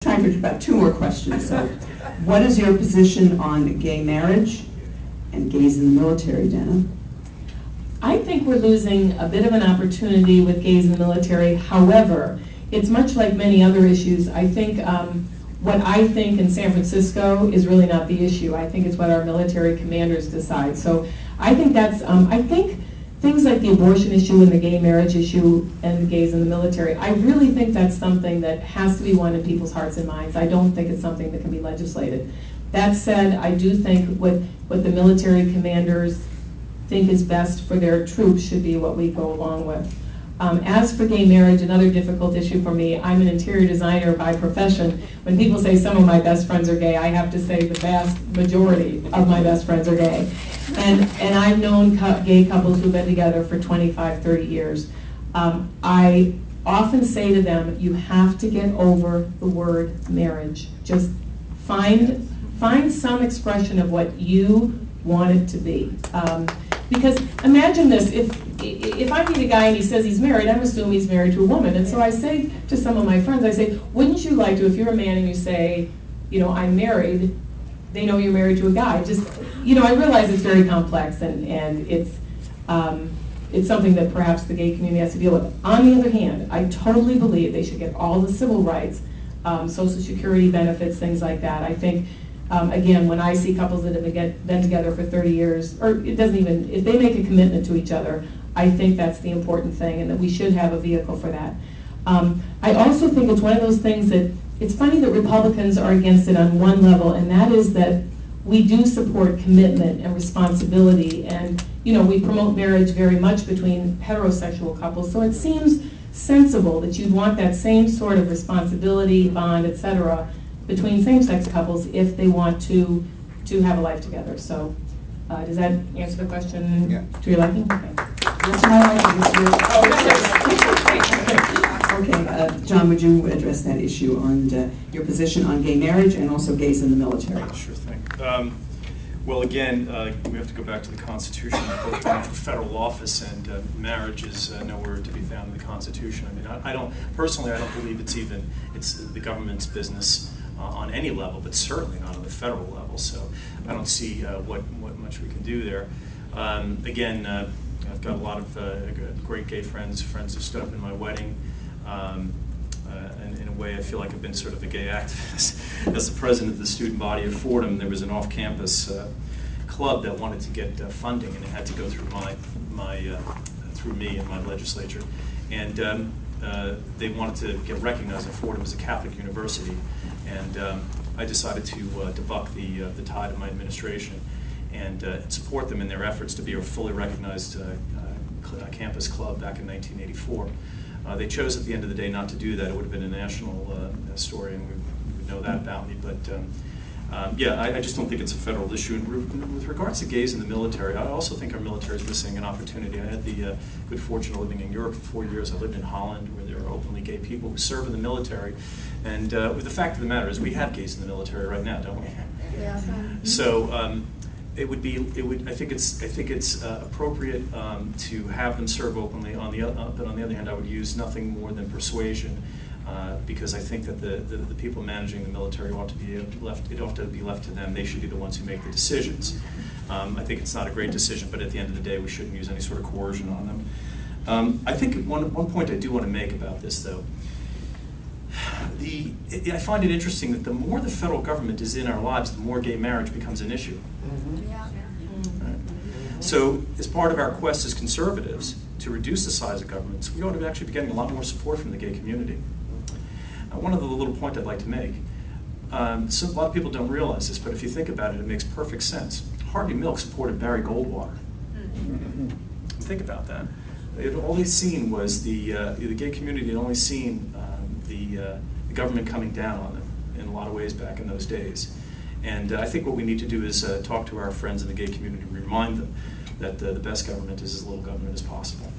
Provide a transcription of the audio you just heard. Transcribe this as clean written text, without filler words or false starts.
Time for about two more questions. So, what is your position on gay marriage and gays in the military, Dana? I think we're losing a bit of an opportunity with gays in the military. However, it's much like many other issues. I think what I think in San Francisco is really not the issue. I think it's what our military commanders decide. So I think that's, I think things like the abortion issue and the gay marriage issue and the gays in the military, I really think that's something that has to be one in people's hearts and minds. I don't think it's something that can be legislated. That said, I do think what the military commanders think is best for their troops should be what we go along with. As for gay marriage, another difficult issue for me, I'm an interior designer by profession. When people say some of my best friends are gay, I have to say the vast majority of my best friends are gay. And I've known gay couples who've been together for 25, 30 years. I often say to them, you have to get over the word marriage. Just find some expression of what you want it to be. Because imagine this, if I meet a guy and he says he's married, I'm assuming he's married to a woman. And so I say to some of my friends, I say, wouldn't you like to, if you're a man and you say, you know, I'm married, they know you're married to a guy. Just, you know, I realize it's very complex and it's something that perhaps the gay community has to deal with. On the other hand, I totally believe they should get all the civil rights, Social Security benefits, things like that. I think, again, when I see couples that have been together for 30 years, or it doesn't even, if they make a commitment to each other, I think that's the important thing and that we should have a vehicle for that. I also think it's one of those things that, it's funny that Republicans are against it on one level, and that is that we do support commitment and responsibility, and you know, we promote marriage very much between heterosexual couples, so it seems sensible that you'd want that same sort of responsibility, bond, etc., between same-sex couples if they want to have a life together. So does that answer the question to your liking? Okay. That's my liking. Okay, John, would you address that issue on your position on gay marriage and also gays in the military? Sure thing. Well, again, we have to go back to the Constitution. Both running for federal office and marriage is nowhere to be found in the Constitution. I mean, I don't believe it's the government's business on any level, but certainly not on the federal level. So I don't see what much we can do there. Again, I've got a lot of great gay friends who stood up in my wedding. And in a way, I feel like I've been sort of a gay activist. As the president of the student body at Fordham, there was an off-campus club that wanted to get funding, and it had to go through through me and my legislature. And they wanted to get recognized at Fordham as a Catholic university. And I decided to buck the tide of my administration and support them in their efforts to be a fully recognized campus club back in 1984. They chose at the end of the day not to do that. It would have been a national story, and we would know that about me. But yeah, I just don't think it's a federal issue. And with regards to gays in the military, I also think our military is missing an opportunity. I had the good fortune of living in Europe for 4 years. I lived in Holland, where there are openly gay people who serve in the military. And the fact of the matter is, we have gays in the military right now, don't we? Yeah. So I think it's appropriate to have them serve openly. But on the other hand, I would use nothing more than persuasion, because I think that the people managing the military ought to be left to them. They should be the ones who make the decisions. I think it's not a great decision, but at the end of the day, we shouldn't use any sort of coercion on them. I think one point I do want to make about this, though. I find it interesting that the more the federal government is in our lives, the more gay marriage becomes an issue. Right? So as part of our quest as conservatives to reduce the size of governments, we ought to actually be getting a lot more support from the gay community. One other little point I'd like to make. So a lot of people don't realize this, but if you think about it, it makes perfect sense. Harvey Milk supported Barry Goldwater. Think about that. All they'd seen was the gay community had only seen the government coming down on them in a lot of ways back in those days. And I think what we need to do is talk to our friends in the gay community and remind them that the best government is as little government as possible.